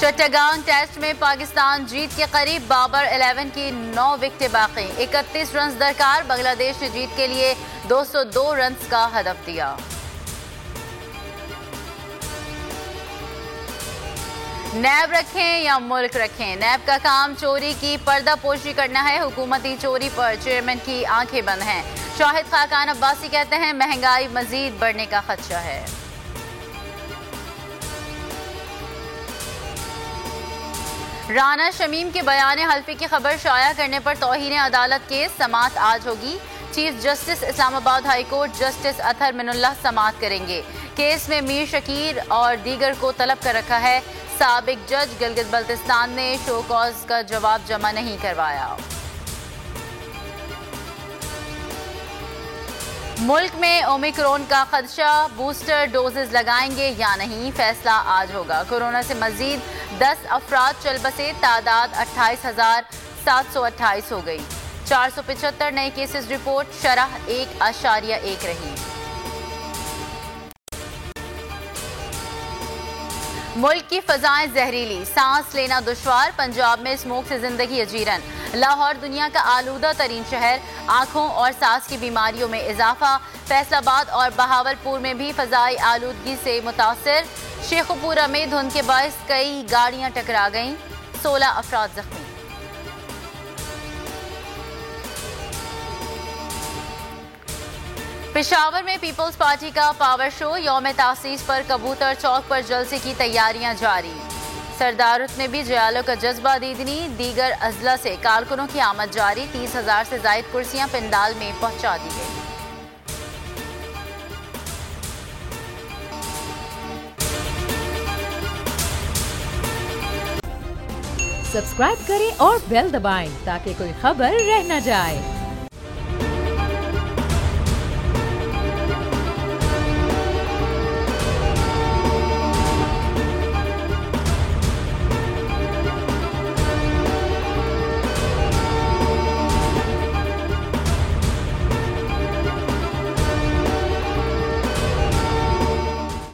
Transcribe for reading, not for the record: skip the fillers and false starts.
चट्टागांग test में पाकिस्तान जीत के करीब, बाबर 11 की 9 विकेटें बाकी, 31 रन दरकार। बांग्लादेश ने जीत के लिए 202 रन का हदफ दिया। नैब रखें या मुल्क रखें, नैब का काम चोरी की पर्दापोशी करना है। हुकूमती चोरी पर चेयरमैन की आंखें बंद हैं। शाहिद खाकान अब्बासी कहते हैं महंगाई मजीद बढ़ने का खदशा है। राना शमीम के बयान हल्फी की खबर शाया करने पर तौहीन अदालत केस, समाअत आज होगी। Chief justice Islamabad high court justice Athar Minallah समाअत करेंगे। केस में मीर शकीर और दीगर को तलब कर रखा है। साबिक जज गिलगित बल्तिस्तान ने शो कॉज का जवाब जमा नहीं करवाया। मुल्क में ओमिक्रॉन का खदशा, बूस्टर डोजेज लगाएंगे या नहीं, फैसला आज होगा। कोरोना से मजीद 10 अफराद चल बसे, तादाद 28,728 हो गई। 475 नए केसेस रिपोर्ट, शरह 1.1 रही। मुल्क की फजाएं जहरीली, सांस लेना दुश्वार। पंजाब में स्मोक से जिंदगी अजीरन। लाहौर दुनिया का आलूदा तरीन शहर, आंखों और सांस की बीमारियों में इजाफा। फैसलाबाद और बहावलपुर में भी फजाई आलूदगी से मुतासर। शेखुपुरा में धुंध के बायस कई गाड़ियां टकरा गईं, 16 अफराद जख्मी। पेशावर में पीपल्स पार्टी का पावर शो, यौम तासीस पर कबूतर चौक पर जलसे की तैयारियां जारी। सरदारुत में भी जयालों का जज्बा दीदनी, दीगर अजला से कारकुनों की आमद जारी। 30,000 से जायद कुर्सियां पंडाल में पहुंचा दी गई। सब्सक्राइब करें और बेल दबाएं ताकि कोई खबर रह न जाए।